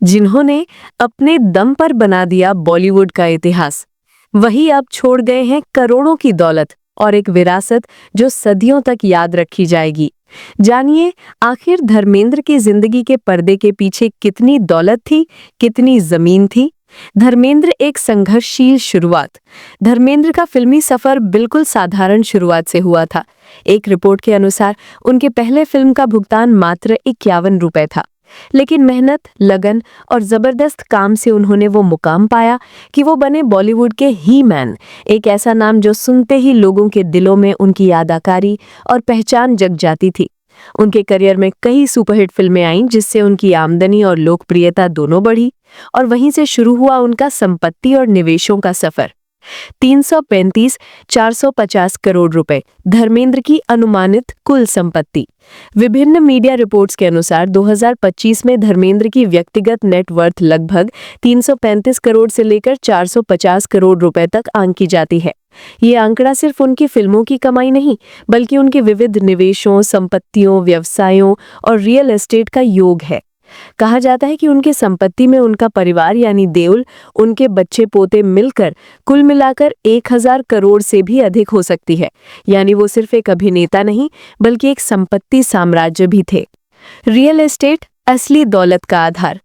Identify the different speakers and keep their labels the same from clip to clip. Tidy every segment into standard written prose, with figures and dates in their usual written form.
Speaker 1: जिन्होंने अपने दम पर बना दिया बॉलीवुड का इतिहास, वही अब छोड़ गए हैं करोड़ों की दौलत और एक विरासत जो सदियों तक याद रखी जाएगी। जानिए, आखिर धर्मेंद्र की जिंदगी के पर्दे के पीछे कितनी दौलत थी, कितनी जमीन थी। धर्मेंद्र एक संघर्षशील शुरुआत। धर्मेंद्र का फिल्मी सफर बिल्कुल साधारण शुरुआत से हुआ था। एक रिपोर्ट के अनुसार उनके पहले फिल्म का भुगतान मात्र 51 रुपए था, लेकिन मेहनत, लगन और जबरदस्त काम से उन्होंने वो मुकाम पाया कि वो बने बॉलीवुड के ही मैन, एक ऐसा नाम जो सुनते ही लोगों के दिलों में उनकी अदाकारी और पहचान जग जाती थी। उनके करियर में कई सुपरहिट फिल्में आईं, जिससे उनकी आमदनी और लोकप्रियता दोनों बढ़ी, और वहीं से शुरू हुआ उनका संपत्ति और निवेशों का सफर। 335 450 करोड़ रुपए धर्मेंद्र की अनुमानित कुल संपत्ति। विभिन्न मीडिया रिपोर्ट्स के अनुसार 2025 में धर्मेंद्र की व्यक्तिगत नेटवर्थ लगभग 335 करोड़ से लेकर 450 करोड़ रुपए तक आंकी जाती है। ये आंकड़ा सिर्फ उनकी फिल्मों की कमाई नहीं, बल्कि उनके विविध निवेशों, संपत्तियों, व्यवसायों और रियल एस्टेट का योग है। कहा जाता है कि उनके संपत्ति में उनका परिवार यानी देओल, उनके बच्चे पोते मिलकर कुल मिलाकर 1000 करोड़ से भी अधिक हो सकती है। यानी वो सिर्फ एक अभिनेता नहीं, बल्कि एक संपत्ति साम्राज्य भी थे। रियल एस्टेट असली दौलत का आधार।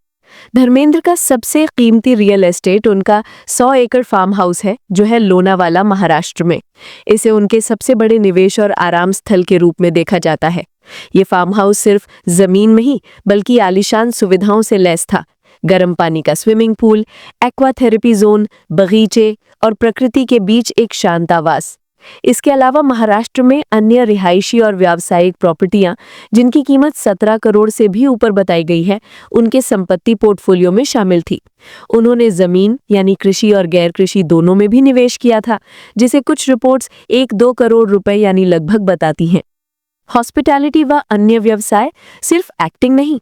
Speaker 1: धर्मेंद्र का सबसे कीमती रियल एस्टेट उनका 100 एकड़ फार्म हाउस है, जो है लोनावाला, महाराष्ट्र में। इसे उनके सबसे बड़े निवेश और आराम स्थल के रूप में देखा जाता है। ये फार्म हाउस सिर्फ जमीन नहीं, बल्कि आलीशान सुविधाओं से लैस था। गर्म पानी का swimming pool, aqua therapy zone, बगीचे और प्रकृति के बीच एक शांत आवास। इसके अलावा महाराष्ट्र में अन्य रिहायशी और व्यावसायिक प्रॉपर्टियां, जिनकी कीमत 17 करोड़ से भी ऊपर बताई गई है, उनके संपत्ति पोर्टफोलियो में शामिल थी। उन्होंने जमीन यानी कृषि और गैर कृषि दोनों में भी निवेश किया था, जिसे कुछ रिपोर्ट्स 1-2 करोड़ रुपए यानी लगभग बताती हैं। हॉस्पिटैलिटी व अन्य व्यवसाय, सिर्फ एक्टिंग नहीं।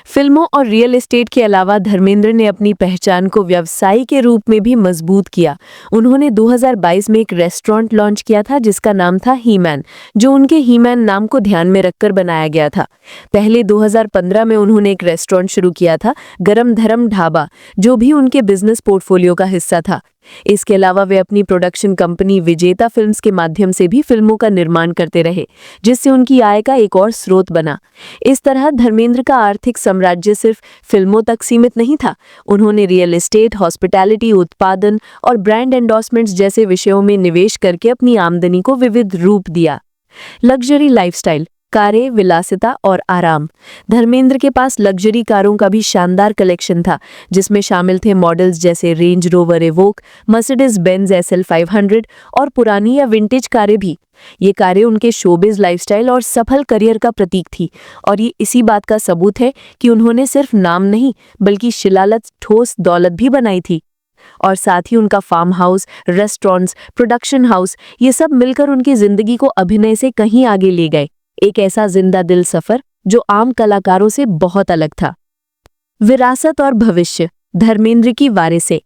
Speaker 1: फिल्मों और रियल एस्टेट के अलावा धर्मेंद्र ने अपनी पहचान को व्यवसाय के रूप में भी मजबूत किया। उन्होंने 2022 में एक रेस्टोरेंट लॉन्च किया था, जिसका नाम था ही मैन, जो उनके ही मैन नाम को ध्यान में रखकर बनाया गया था। पहले 2015 में उन्होंने एक रेस्टोरेंट शुरू किया था, गरम धरम ढाबा, जो भी उनके बिजनेस पोर्टफोलियो का हिस्सा था। इसके अलावा वे अपनी प्रोडक्शन कंपनी विजेता फिल्म्स के माध्यम से भी फिल्मों का निर्माण करते रहे, जिससे उनकी आय का एक और स्रोत बना। इस तरह धर्मेंद्र का आर्थिक साम्राज्य सिर्फ फिल्मों तक सीमित नहीं था। उन्होंने रियल एस्टेट, हॉस्पिटैलिटी, उत्पादन और ब्रांड एंडोर्समेंट्स जैसे विषयों में निवेश करके अपनी आमदनी को विविध रूप दिया। लग्जरी लाइफस्टाइल, कारें, विलासिता और आराम। धर्मेंद्र के पास लग्जरी कारों का भी शानदार कलेक्शन था, जिसमें शामिल थे मॉडल्स जैसे range rover evoke, Mercedes Benz SL 500 और पुरानी या विंटेज कारें भी। ये कारें उनके शोबिज लाइफस्टाइल और सफल करियर का प्रतीक थी, और ये इसी बात का सबूत है कि उन्होंने सिर्फ नाम नहीं, बल्कि शिलालत ठोस दौलत भी बनाई थी। और साथ ही उनका farm house, restaurants, production house, ये सब मिलकर उनकी जिंदगी को अभिनय से कहीं आगे ले गए। एक ऐसा जिंदा दिल सफर जो आम कलाकारों से बहुत अलग था। विरासत और भविष्य। धर्मेंद्र की वारिसें।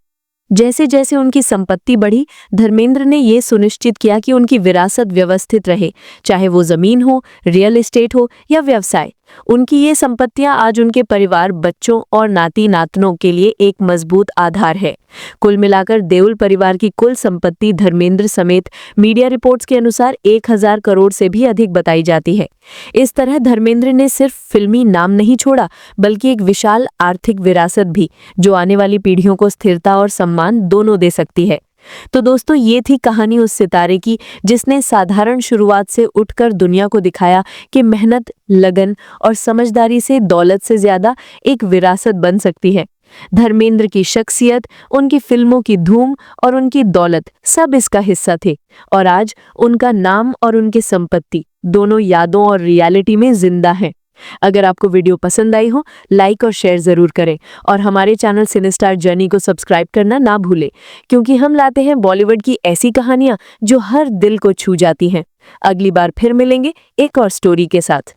Speaker 1: जैसे जैसे उनकी संपत्ति बढ़ी, धर्मेंद्र ने ये सुनिश्चित किया कि उनकी विरासत व्यवस्थित रहे, चाहे वो जमीन हो, रियल एस्टेट हो या व्यवसाय। उनकी ये संपत्तियां आज उनके परिवार, बच्चों और नाती नातनों के लिए एक मजबूत आधार है। कुल मिलाकर देओल परिवार की कुल संपत्ति धर्मेंद्र समेत मीडिया रिपोर्ट्स के अनुसार 1000 करोड़ से भी अधिक बताई जाती है। इस तरह धर्मेंद्र ने सिर्फ फिल्मी नाम नहीं छोड़ा, बल्कि एक विशाल आर्थिक विरासत भी, जो आने वाली पीढ़ियों को स्थिरता और सम्मान दोनों दे सकती है। तो दोस्तों, ये थी कहानी उस सितारे की जिसने साधारण शुरुआत से उठकर दुनिया को दिखाया कि मेहनत, लगन और समझदारी से दौलत से ज्यादा एक विरासत बन सकती है। धर्मेंद्र की शख्सियत, उनकी फिल्मों की धूम और उनकी दौलत सब इसका हिस्सा थे, और आज उनका नाम और उनकी संपत्ति दोनों यादों और रियलिटी में जिंदा हैं। अगर आपको वीडियो पसंद आई हो, लाइक और शेयर जरूर करें, और हमारे चैनल सिनेस्टार जर्नी को सब्सक्राइब करना ना भूलें, क्योंकि हम लाते हैं बॉलीवुड की ऐसी कहानियां जो हर दिल को छू जाती हैं। अगली बार फिर मिलेंगे एक और स्टोरी के साथ।